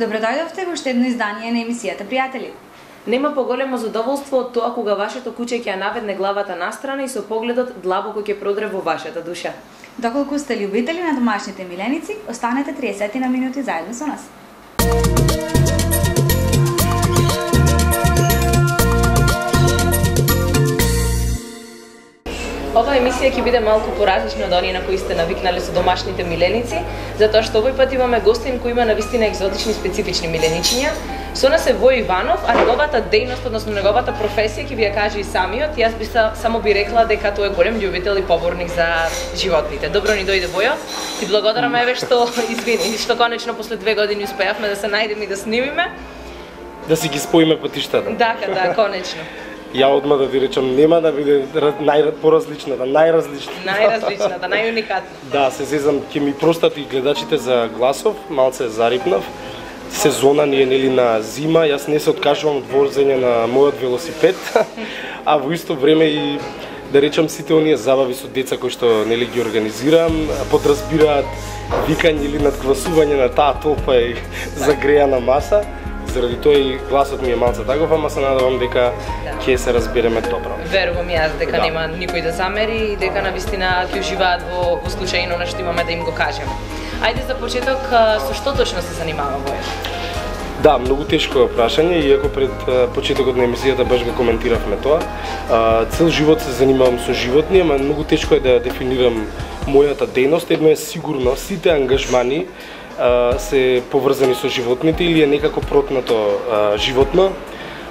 Добродојдовте во уште едно издание на емисијата Пријатели. Нема поголемо задоволство од тоа кога вашето куќе ќе ја наведне главата настрана и со погледот длабоко ќе продре во вашата душа. Доколку сте љубители на домашните миленици, останете 30 на минути заедно со нас. Ова емисија ќе биде малку поразлична од оние на кои сте навикнале со домашните миленици, затоа што овој пат имаме гостин кој има навистина екзотични специфични миленичиња. Со нас е Вој Иванов, а неговата дејност, односно неговата професија ќе ви ја каже и самиот. Јас би само би рекла дека тој е голем љубител и поборник за животните. Добро ни дојде, Војо. Ти благодарам еве што извини, што конечно после 2 години успеавме да се најдеме и да снимиме. Да си ги споиме патиштата. Да, конечно. Ја одма да ви речам, нема да биде поразличната, најразличната, најуникатна. Да, се зезам, ќе ми простат и гледачите за гласов, малце зарипнав. Сезона ни е нели на зима, јас не се откажувам од возење на мојот велосипед, а во исто време и да речам сите оние забави со деца кои што нели ги организирам, подразбираат викање или надгласување на таа толпа и загрејана маса. Заради тоа и гласот ми е малце таков, ама се надевам дека ќе се разбереме добро. Верувам и јас дека нема никој да замери и дека навистина ќе уживаат во слушајно на што имаме да им го кажеме. Ајде за почеток, со што точно се занимава Вој? Да, многу тешко прашање, иако пред почетокот на емисијата баш го коментиравме тоа. Цел живот се занимавам со животни, ама многу тешко е да дефинирам мојата дејност. Едно е сигурно, сите ангажмани се поврзани со животните или е некако протнато животно.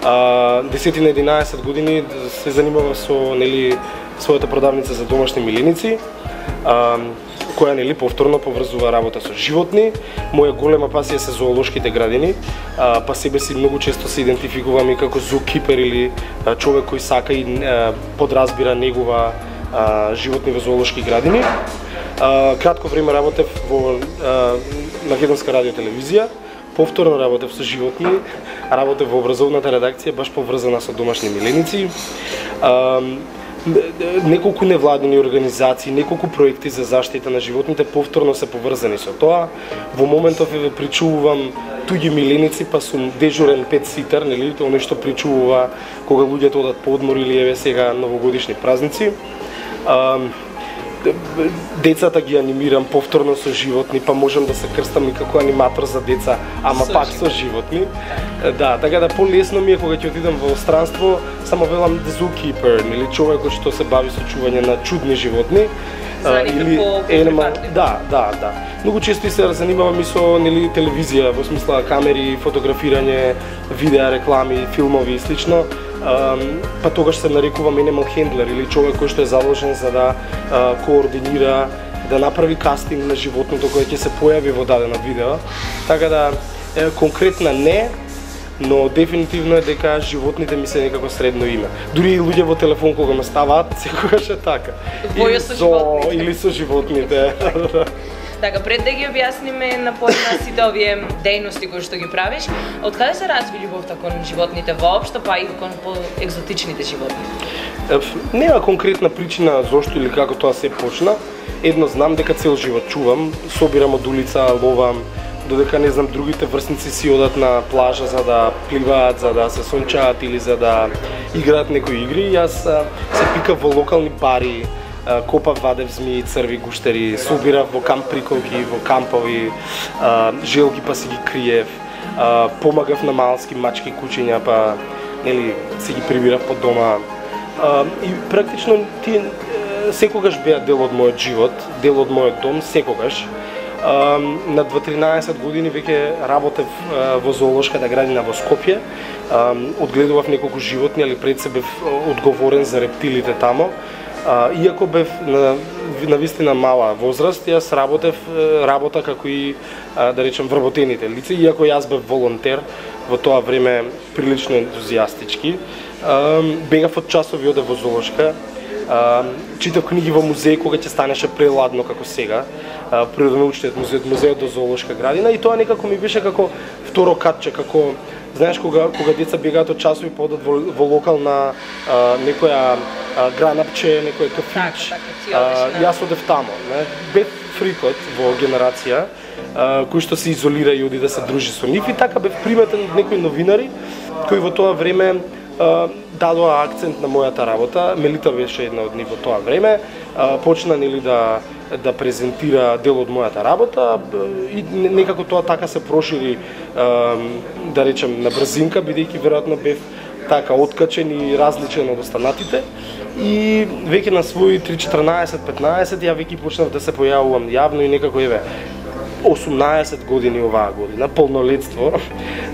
10 на 11 години се занимавам со нели својата продавница за домашни миленици, која нели повторно поврзува работа со животни. Моја голема пасија се зоолошките градини, па себе си многу често се идентификувам и како зоокипер или човек кој сака и подразбира негува животни во зоолошки градини. Кратко време работев во Македонска радио телевизија, повторно работев со животни, работев во образовната редакција баш поврзана со домашни миленици. Неколку невладини организации, неколку проекти за заштита на животните повторно се поврзани со тоа. Во моментов еве причувувам туѓи миленици, па сум дежурен пет-ситер, нели, тоа нешто причувува кога луѓето одат по одмор или еве сега новогодишни празници. Децата ги анимирам повторно со животни, па можам да се крстам и како аниматор за деца, ама пак со животни. Да, така да полесно ми е кога ќе отидам во странство, само велам the zookeeper, нели човекот што се бави со чување на чудни животни. Или да. Многу често и се занимавам и со нели телевизија, во смисла камери, фотографирање, видеа, реклами, филмови и слично. Па тогаш се нарекувам animal handler или човек кој што е задолжен за да координира, да направи кастинг на животното кое ќе се појави во дадено видео. Така да конкретна не, но дефинитивно е дека животните ми се некако средно име. Дури и луѓе во телефон кога ме ставаат, секогаш е така. Или со животните. Така, пред да ги објасниме на поина сите овие дејности кои што ги правиш, од каде се разви љубовта кон животните воопшто, па и кон по-екзотичните животни? Нема конкретна причина зошто или како тоа се почна. Едно знам дека цел живот чувам, собирам од улица, ловам, додека не знам другите врсници си одат на плажа за да пливаат, за да се сончаат или за да играат некои игри. Јас се пикав во локални бари, копав, вадев змии, црви, гуштери, собирав во камп приколки, во кампови, желки па си ги криев, помагав на малски мачки кучиња, па нели си ги прибирав по дома. И практично тие секогаш беа дел од мојот живот, дел од мојот дом, секогаш. На 13 години веќе работев во зоолошката градина во Скопје. Одгледував неколку животни, али пред се бев одговорен за рептилите тамо. Иако бев на вистина мала возраст, јас работа како и да речем вработените лица, иако јас бев волонтер во тоа време прилично ентузијастички. Бегав од часови оде во зоолошка, читав книги во музеј кога ќе станеше преладно како сега, природонаучниот музеј, музејот до зоолошка градина, и тоа некако ми беше како второ катче, како Знаеш, кога деца бегаат од часови па одат во локална некоја гранапче, некој кафич, јас одев тамо. Бев фрикот во генерација, кој што се изолира и оди да се дружи со нив, и така бев приметен од некои новинари кои во тоа време дадоа акцент на мојата работа. Мелита беше една од нив во тоа време. Почна нели да презентира дел од мојата работа и некако тоа така се прошири, да речем, на брзинка, бидејќи веројатно бев така откачен и различен од останатите. И веќе на своји 3-14-15 ја веќе почнав да се појавувам јавно и некако 18 години оваа година, полнолетство,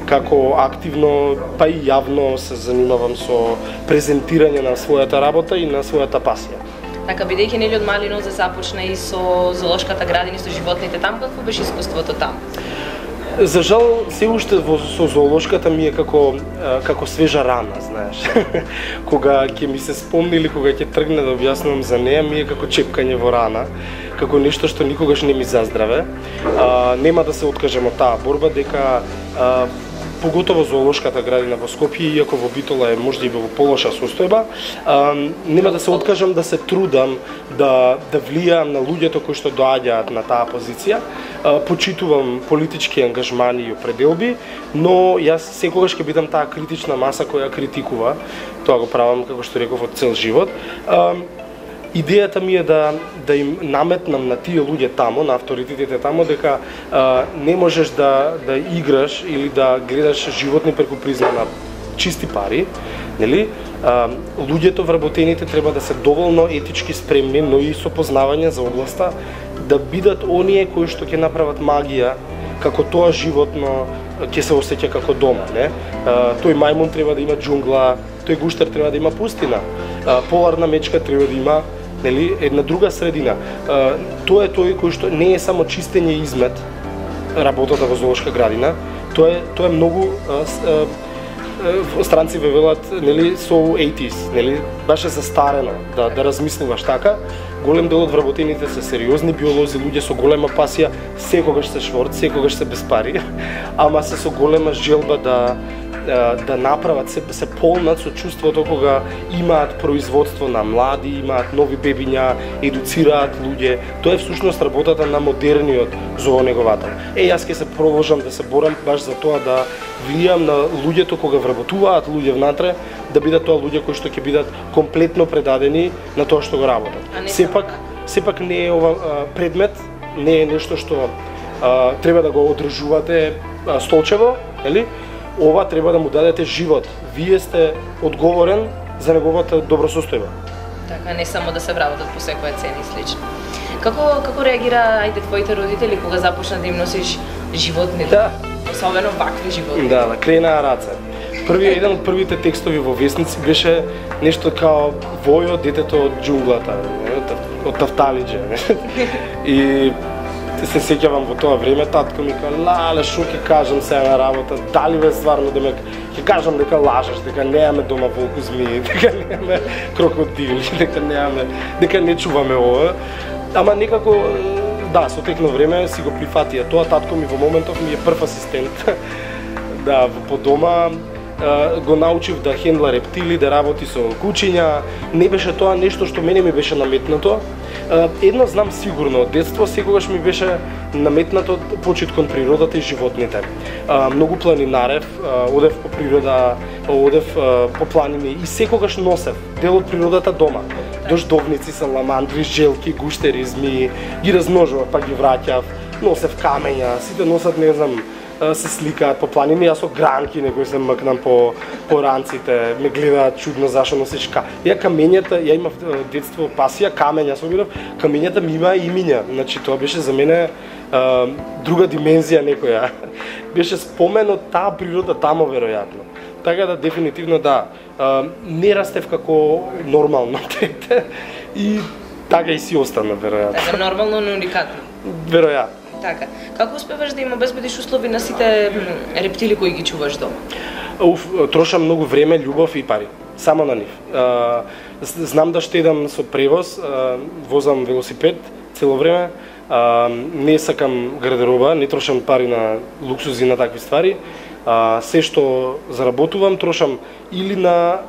како активно, па и јавно се занимавам со презентирање на својата работа и на својата пасија. Така, бидејќи нели од мали нозе започна и со зоолошката градина, со животните там, какво беше искуството там? За жал, се уште со зоолошката ми е како свежа рана, знаеш. Кога ќе ми се спомни или кога ќе тргне да објаснувам за неа, ми е како чепкање во рана, како нешто што никогаш не ми заздраве. Нема да се откажем од таа борба, дека поготово зоолошката градина во Скопје, иако во Битола е можда и во полоша состојба, нема да се откажам да се трудам да влијам на луѓето кои што доаѓаат на таа позиција. Почитувам политички ангажмани и определби, но јас секогаш ќе бидам таа критична маса која критикува. Тоа го правам, како што реков, од цел живот. Идејата ми е да им наметнам на тие луѓе тамо, на авторитетите тамо, дека не можеш да играш или да гледаш животни преку призма на чисти пари, нели? Луѓето вработените треба да се доволно етички спремни, но и со познавање за областа, да бидат оние кои што ќе направат магија, како тоа животно ќе се осеќа како дома, не? Тој мајмун треба да има џунгла, тој гуштер треба да има пустина, поларна мечка треба да има, нели, една друга средина. Тоа е тој кој што не е само чистење и измет работата во зоолошка градина, тоа е многу странци ве велат, нели, so 80s, нели, баше застарено да размислуваш така. Голем дел од вработените се сериозни биолози, луѓе со голема пасија, секогаш се шворт, секогаш се без пари, ама се со голема желба да направат, се полнат со чувството кога имаат производство на млади, имаат нови бебиња, едуцираат луѓе. Тоа е всушност работата на модерниот зоонеговател. Јас ќе се продолжам да се борам баш за тоа да влијам на луѓето кога вработуваат луѓе внатре, да бидат тоа луѓе кои што ќе бидат комплетно предадени на тоа што го работат. Сепак не е ова предмет, не е нешто што треба да го одржувате столчево, нели? Ова треба да му дадете живот. Вие сте одговорен за неговата добросостојба. Така, не само да се вработат по секоја цена и слично. Како реагира твоите родители кога започна да им носиш животни? Да. Особено вакви животни. Да, кренаа раце. Еден од првите текстови во весници беше нешто као Војо, детето од џунглата, од Тафталиџе. И се сеќавам во тоа време, татко ми ка, лале, шо ќе кажам сега на работа, дали бе стварно да ме, ќе кажам дека лажеш, дека немаме дома волку змии, дека немаме крокодили, дека не чуваме ова. Ама некако, да, со текно време си го прифатија. Тоа татко ми во моментов ми е прв асистент. Да, по дома го научив да хендла рептили, да работи со кучиња. Не беше тоа нешто што мене ми беше наметнато. Едно знам сигурно, од детство секогаш ми беше наметнато почит кон природата и животните. Многу планинарев, одев по природа, одев по планини и секогаш носев дел од природата дома. Дождовници, саламандри, желки, гуштери, змии, ги размножував, па ги враќав, носев камења, сите носат, не знам, се сликаат по планини, јас со гранки некој се мкнам по ранците, ме гледаат чудно зашо носиш камењата, ја имав детство пасија, камења собирав, камењата ми имаа имиња, значи тоа беше за мене друга димензија некоја. Беше спомен од таа природа тамо веројатно. Така да дефинитивно да, не растев како нормално дете и така и си остана веројатно. Така нормално, но уникатно. Веројатно. Така. Како успеваш да им обезбедиш услови на сите рептили кои ги чуваш дома? Трошам многу време, љубов и пари. Само на нив. Знам да штедам со превоз, возам велосипед цело време, не сакам гардероба, не трошам пари на луксузи и на такви ствари. Се што заработувам трошам или на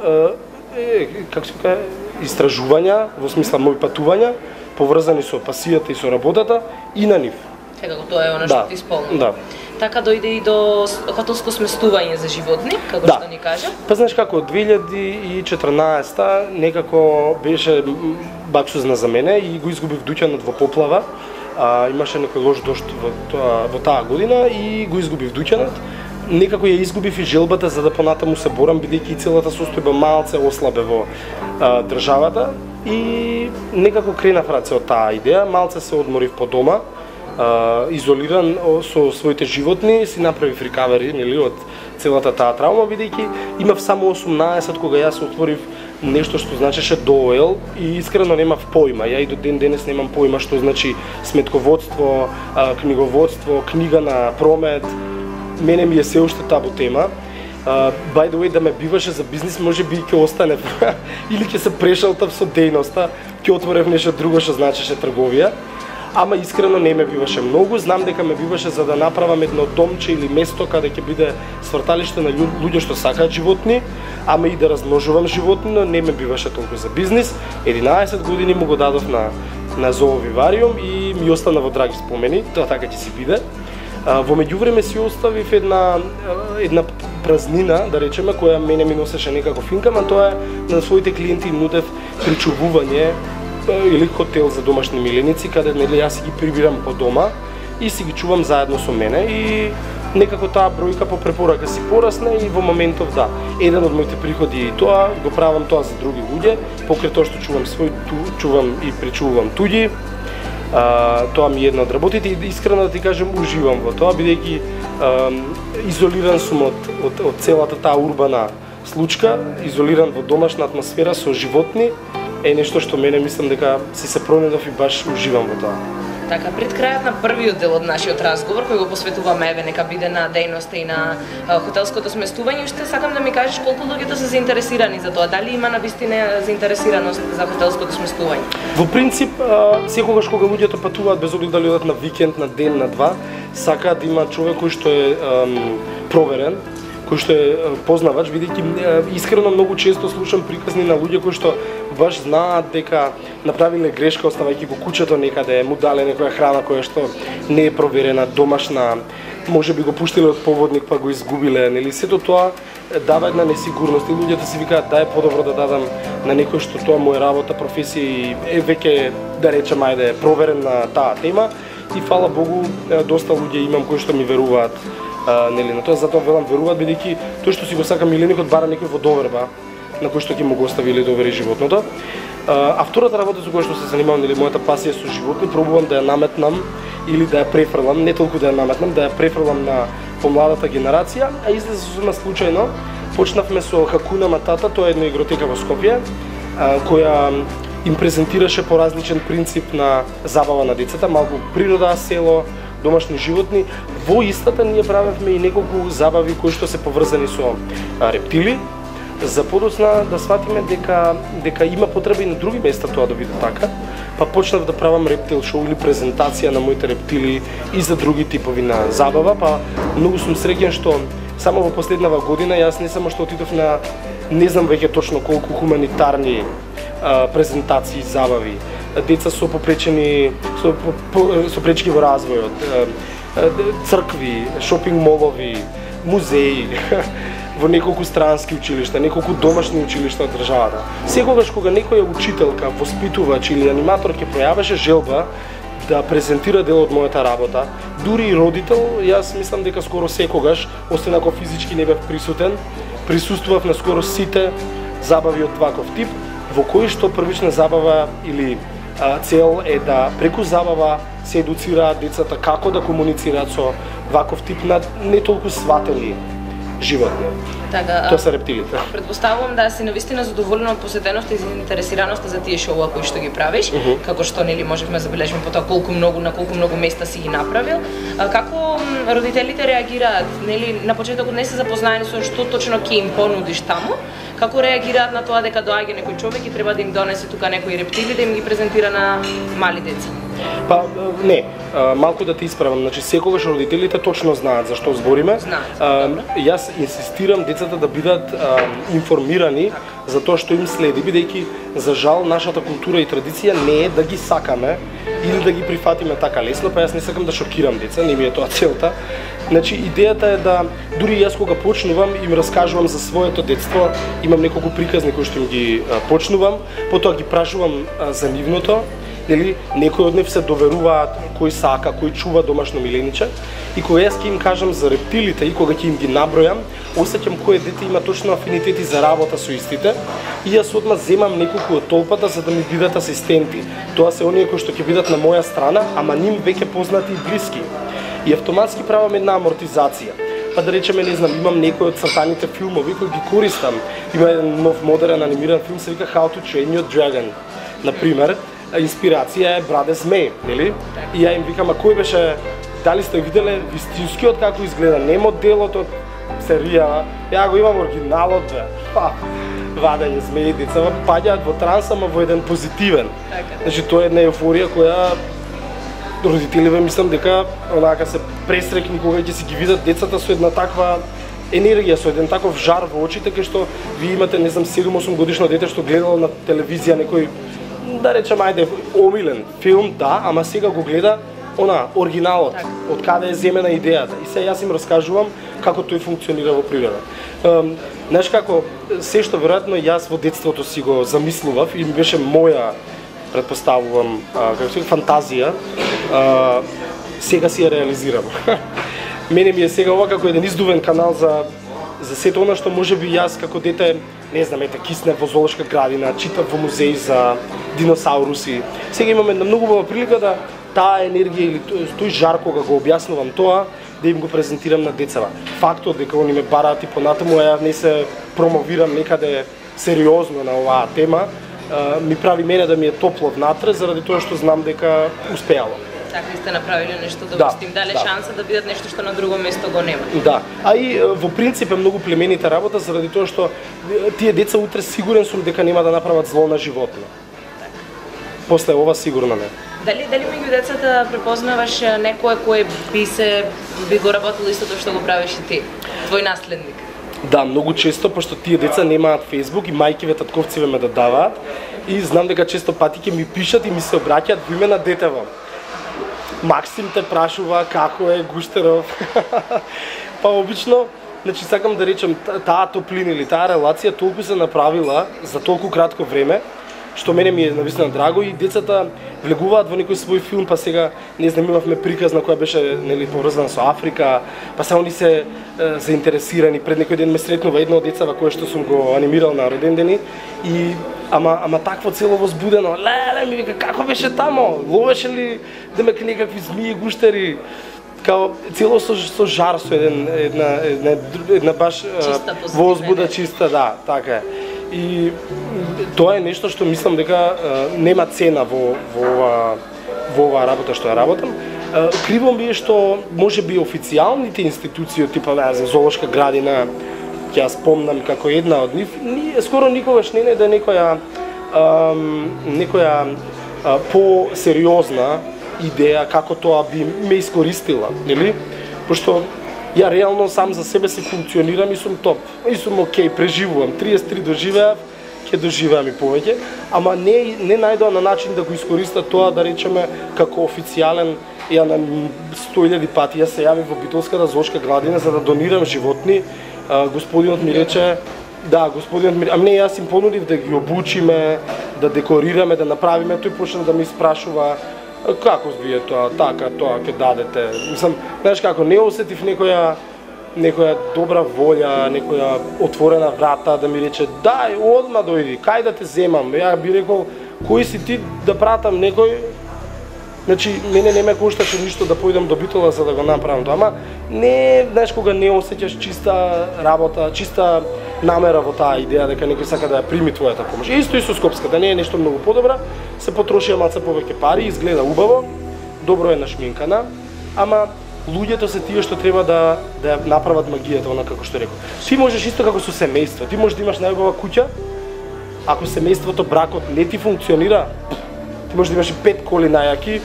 како се каже, истражувања, во смисла мои патувања, поврзани со пасијата и со работата, и на нив. Како тоа е она што ти исполнува. Да. Така дојде и до хотелско сместување за животни, како што ни кажа. Па знаеш како, 2014-та некако беше баксузна за мене и го изгубив дуќанот во поплава. Имаше некој лош дожд во таа година и го изгубив дуќанот. Некако ја изгубив и желбата за да понатаму се борам, бидејќи целата состојба малце ослабе во државата и некако кренав раце од таа идеја, малце се одморив по дома, изолиран со своите животни, си направив рекавери, нели, од целата таа травма, бидејќи имав само 18 кога јас отворив нешто што значеше ДООЛ и искрено немав појма. Ја и до ден денес немам појма што значи сметководство, книговодство, книга на промет. Мене ми е се уште табу тема. By the way, да ме биваше за бизнис, може би ќе остане или ќе се прешалтав со дејноста, ќе отворев нешто друго што значеше трговија. Ама искрено не ме биваше многу, знам дека ме биваше за да направам едно домче или место каде ќе биде сврталиште на луѓе што сакаат животни, ама и да размножувам животни, но не ме биваше толку за бизнис. 11 години му го дадов на зоовивариум и ми остана во драги спомени, тоа така ќе си биде. Во меѓувреме си оставив една празнина, да речеме, која мене ми носеше некако финкам, а тоа е на своите клиенти им нудев причувување или хотел за домашни миленици, каде нели јас ги прибирам по дома и си ги чувам заедно со мене и некако таа бројка по препорака си порасна и во моментов да, еден од моите приходи и тоа, го правам тоа за други луѓе, покрај тоа што чувам чувам и причувам туѓи. Тоа ми е една од работите и искрено да ти кажем уживам во тоа, бидејќи изолиран сум од целата таа урбана случка, изолиран во домашна атмосфера со животни, е нешто што мене мислам дека се пронедов и баш уживам во тоа. Така, пред крајот на првиот дел од нашиот разговор, кој го посветуваме еве нека биде на дејноста и на хотелското сместување, уште сакам да ми кажеш колку луѓето се заинтересирани за тоа, дали има навистина заинтересираност за хотелското сместување? Во принцип, секогаш кога луѓето патуваат без оглед дали одат на викенд, на ден, на два, сакаат да има човек кој што е проверен, кој што е познавач, бидејќи искрено многу често слушам приказни на луѓе кои што баш знаат дека направиле грешка оставајќи го куќето некаде, му дале некоја храна која што не е проверена, домашна, можеби го пуштиле од поводник па го изгубиле, нели сето тоа дава една несигурност и луѓето си викаат да е подобро да дадам на некој што тоа му е работа, професија и е веќе да речем ајде проверен на таа тема и фала Богу доста луѓе имам кои што ми веруваат. Нели на тоа, затоа велам веруваат бидејќи тој што си го сака миленикот бара некој во доверба на кој што ќе му го остави или довери животното. А втората работа со која што се занимавам, нели мојата пасија со животни, пробувам да ја наметнам или да ја префрлам, не толку да ја наметнам, да ја префрлам на помладата генерација, а излезе сосема случајно. Почнавме со Хакуна Матата, тоа е една игротека во Скопје, која им презентираше по различен принцип на забава на децата, малку природа, село, домашни животни. Во истата ние правевме и неколку забави кои што се поврзани со рептили, за подоцна да сватиме дека има потреба и на други места тоа да биде така. Па почнав да правам рептил шоу или презентација на моите рептили и за други типови на забава, па многу сум среќен што само во последнава година јас не само што отидов на не знам веќе точно колку хуманитарни презентации, забави, деца со попречени со пречки во развојот, цркви, шопинг молови, музеи, во неколку странски училишта, неколку домашни училишта од државата. Секогаш кога некоја учителка, воспитувач или аниматор ќе пројавеше желба да презентира дел од мојата работа, дури и родител, јас мислам дека скоро секогаш, освен ако физички не бев присутен, присуствував на скоро сите забави од ваков тип, во кои што првична забава или цел е да преку забава се едуцираат децата како да комуницираат со ваков тип на не толку сватени животни. Така, тоа се рептилите. Предпоставувам да си навистина задоволена од посетеноста и заинтересираноста за тие шоуа кои што ги правиш, како што нели можевме забележиме по тоа на колку многу места си ги направил. Како родителите реагираат, нели на почетокот не се запознаени со што точно ќе им понудиш таму? Како реагираат на тоа дека доаѓа некој човек и треба да им донесе тука некои рептили да им ги презентира на мали деца? Па не, малку да те исправам, значи секогаш родителите точно знаат за што збориме. Јас инсистирам децата да бидат информирани за тоа што им следи, бидејќи за жал нашата култура и традиција не е да ги сакаме или да ги прифатиме така лесно, па јас не сакам да шокирам деца, не ми е тоа целта. Значи идејата е да дури јас кога почнувам им раскажувам за своето детство, имам неколку приказни кои што им ги почнувам, потоа ги прашувам за нивното. Нели, некои од нив се доверуваат кој сака, кој чува домашно милениче, и кога јас ќе им кажам за рептилите и кога ќе им ги набројам, осеќам кое дете има точно афинитети за работа со истите, и јас одма земам неколку од толпата за да ми бидат асистенти. Тоа се оние кои што ќе бидат на моја страна, ама ним веќе познати и блиски. И автоматски правам една амортизација. Па да речеме, не знам, имам некои од цртаните филмови кои ги користам. Има еден нов модерен анимиран филм, се вика How to Train Your Dragon. Например, инспирација е Браде змеј, нели? И ја им викам, а кој беше, дали сте виделе вистинскиот како изгледа, не моделот од серија, ја го имам оригиналот, бе. Вадење змеи, деца паѓаат во транс, ама во еден позитивен. Значи тоа е една еуфорија која родителиве мислам дека онака се пресрекни кога ќе си ги видат децата со една таква енергија, со еден таков жар во очите, кај што вие имате, не знам, 7-8 годишно дете што гледало на телевизија некој, да речем, ајде, омилен филм, да, ама сега го гледа оригиналот, од каде е земена идејата. И сега јас им раскажувам како тој функционира во природа. Знаеш како, се што веројатно јас во детството си го замислував и ми беше моја, предпоставувам, како се фантазија, сега си ја реализирам. Мене ми е сега ова како еден издувен канал за сето она што можеби јас како дете, не знам, кисне во зоолошка градина, читав во музеи за диносауруси. Сега имаме една многу убава прилика да таа енергија или тој жар кога го објаснувам тоа, да им го презентирам на децава. Фактот дека они ме бараат и понатаму, ја не се промовирам некаде сериозно на оваа тема, ми прави мене да ми е топло внатре, заради тоа што знам дека успеало. Така сте направиле нешто да им дале шанса да бидат нешто што на друго место го нема. Да, а и во принцип е многу племенита работа заради тоа што тие деца утре сигурен сум дека нема да направат зло на животно. После ова сигурно не. Дали меѓу децата препознаваш некој кој би го работил истото што го правиш и ти, твој наследник? Да, многу често, пошто тие деца немаат Facebook и мајкиве, татковциве ме да даваат, и знам дека често пати ќе ми пишат и ми се обраќаат во име на детево. Максим те прашува како е Гуштеров. Па обично, значи сакам да речем, таа топлина или таа релација толку се направила за толку кратко време, што мене ми е навистина драго, и децата влегуваат во некој свој филм, па сега, не знам, имавме приказна која беше, нели, поврзана со Африка, па сега они се заинтересирани. Пред некој ден ме сретнува едно од децава кое што сум го анимирал на роден дени, и ама такво цело возбудено, леле, ми вика, како беше тамо, ловеше ли демек некакви змии, гуштери, као цело со жар, со една баш возбуда чиста, да, така е. И тоа е нешто што мислам дека нема цена во оваа работа што ја работам. Криво ми е што можеби официјалните институции, типа зоолошка градина, ќе ја спомнам како една од нив, скоро никогаш не најде некоја по-сериозна идеја како тоа би ме искористила, нели? Пошто ја реално сам за себе си функционирам и сум топ, и сум окей, преживувам, 33 доживеав, ќе доживеам и повеќе, ама не најдоа на начин да го искористат тоа, да речеме, како официјален. Ја на 100.000 пати ја се јави во Битолската зоолошка градина за да донирам животни. Господинот ми рече, не, јас им понудив да ги обучиме, да декорираме, да направиме, тој почна да ми спрашува како вие тоа, така, тоа ќе дадете. Мислам, знаеш како, не осетив некоја добра волја, некоја отворена врата да ми рече, дај, одма дојди, кај да те земам. Ја би рекол, кој си ти да пратам некој. Значи, мене не ме кошташе ништо да појдам до Битола за да го направам тоа, ама не, знаеш, кога не осеќаш чиста работа, чиста намера во таа идеја дека некој сака да ја прими твојата помош. Исто и со Скопската, не е нешто многу подобра, се потрошија малце повеќе пари, изгледа убаво, добро е нашминкана, ама луѓето се тие што треба да ја направат магијата, онака како што реков. Ти можеш исто како со семејство, ти можеш да имаш најубава куќа, ако семејството, бракот не ти функционира, ти може да имаш и 5 коли најаки,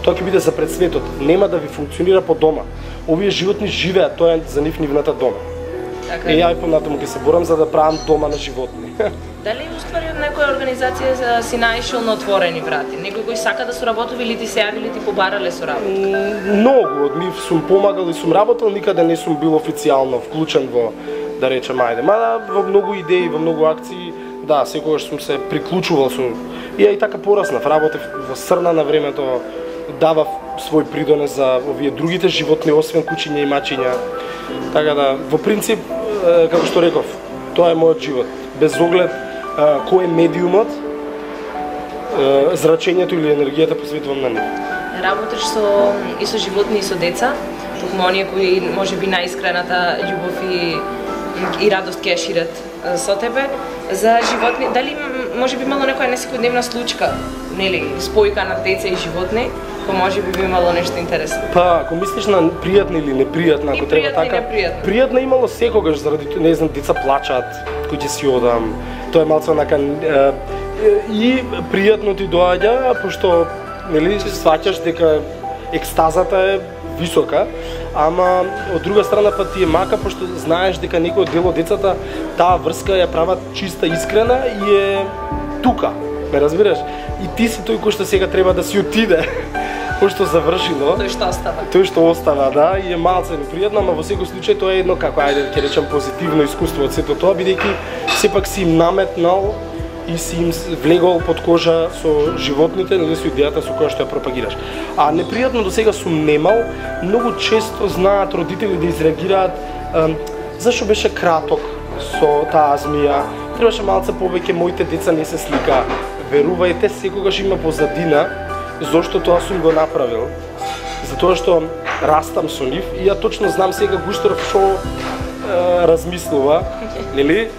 тоа ќе биде за пред светот. Нема да ви функционира по дома. Овие животни живеат, тоа е за нив нивната дома. Така. Ја и понатаму ќе се борам за да правам дома на животни. Дали уствари од некоја организација си наишол на отворени врати? Некој кој сака да соработува или ти се јави или ти побарале со работа? Многу од нив сум помагал и сум работел, никаде не сум бил официјално вклучен во, да речем, ајде. Мада во многу идеи, во многу акции, да, секогаш сум се приклучувал сум. И така пораснав, работев во Срна на времето, давав свој придонес за овие другите животни, освен кучиња и мачиња. Така да, во принцип, како што реков, тоа е мојот живот. Без оглед кој е медиумот, зрачењето или енергијата посветувам на нив. Работиш и со животни и со деца, токму оние кои можеби наискрената љубов и радост ќе ја шират со тебе. За животни, дали можеби имало некоја несекојдневна случка, нели, спојка на деца и животни, кој можеби би имало нешто интересно? Па, ако мислиш на пријатна или непријатна, ако треба така, пријатна имало секогаш заради не знам, деца плачат, кои ќе си одам. Тоа е малку онака и пријатно ти доаѓа, пошто нели сваќаш дека екстазата е висока, ама од друга страна па ти е мака, пошто знаеш дека некој дел од децата таа врска ја прават чиста, искрена и е тука, ме разбираш? И ти си тој кој што сега треба да си отиде, пошто завршило. Тој што остава. Тој што остава, да, и е малце непријатно, ама во секој случај тоа е едно како ајде ќе речем позитивно искуство од сето тоа, бидејќи сепак си им наметнал и си им влегол под кожа со животните, нели со идејата со која што ја пропагираш. А непријатно до сега сум немал, многу често знаат родители да изреагираат зашо беше краток со таа змија, требаше малце повеќе, моите деца не се слика. Верувајте, секогаш има позадина зошто тоа сум го направил. Затоа што растам со нив и ја точно знам сега Гуштеров што размислува, нели,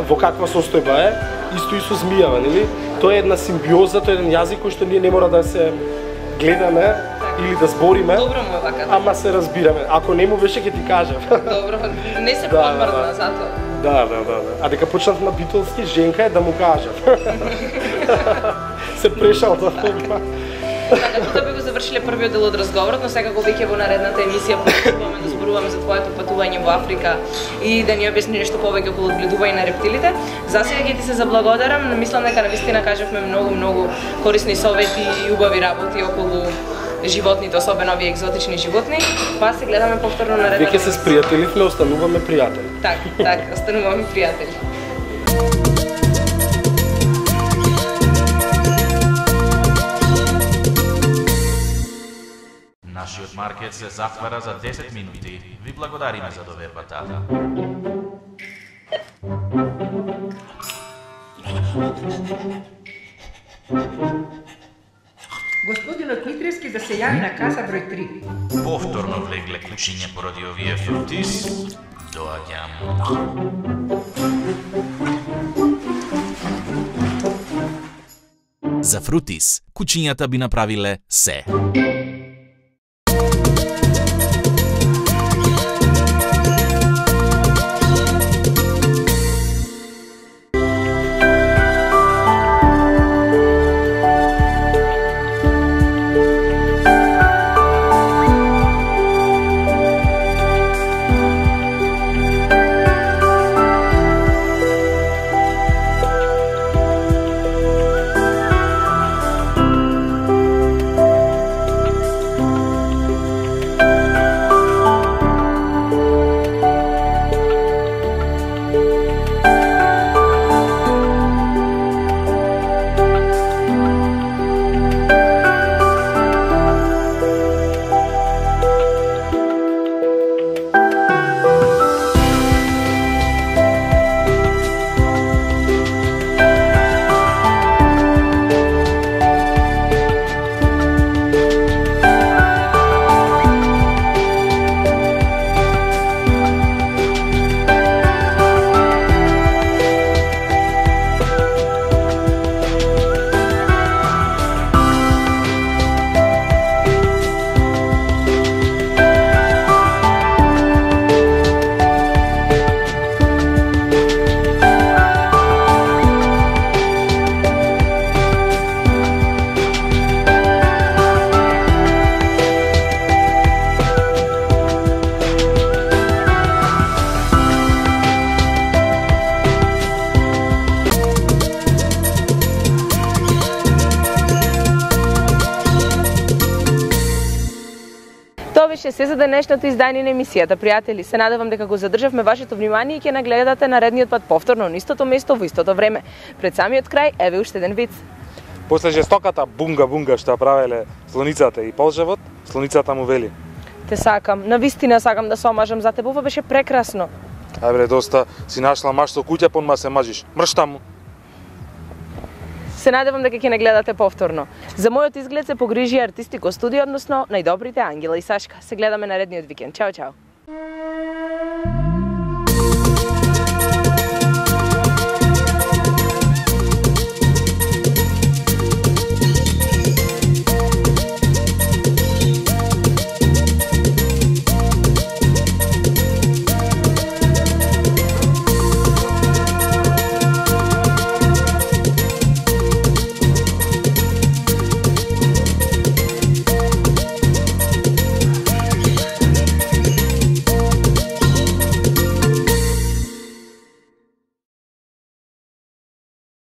во каква состојба е, исто и со змијава, нели? Тоа е една симбиоза, тоа е еден јазик кој што ние не мора да се гледаме или да збориме. Добро му е вака. Ама се разбираме. Ако не му беше ќе ти кажам. Добро, не се подмрдна затоа. Да. А дека почнав на битолски, Женка е да му кажам. Се прешал за тоа. Така, тоа би го завршиле првиот дел од разговорот, но секако веќе во наредната емисија продолжуваме да зборуваме за твоето патување во Африка и да ни објасни нешто повеќе околу одгледување на рептилите. За сега ќе ти се заблагодарам, мислам дека навистина кажавме многу корисни совети и убави работи околу животните, особено овие екзотични животни. Па се гледаме повторно наредната емисија. Веќе се спријателивме, остануваме пријатели. Так, остануваме пријатели. Нашиот маркет се затвара за 10 минути. Ви благодариме за довербата. Господинот Митрески да се јави на каса број 3. Повторно влегле кучиње поради овие фрутис. Доаѓам. За Фрутис, кучињата би направиле се. Тоа беше се за денешното издание на емисијата, пријатели. Се надевам дека го задржавме вашето внимание и ќе нагледате наредниот пат повторно на истото место во истото време. Пред самиот крај, еве уште еден виц. После жестоката бунга-бунга што правеле слоницата и полжевот, слоницата му вели: Те сакам, навистина сакам да се омажам за тебе, ова беше прекрасно. Абре, доста, си нашла маш со куќа, понма се мажиш. Мршта му. Се надевам дека ќе не гледате повторно. За мојот изглед се погрижи Артистико студио, односно најдобрите Ангела и Сашка. Се гледаме наредниот викенд. Чао, чао.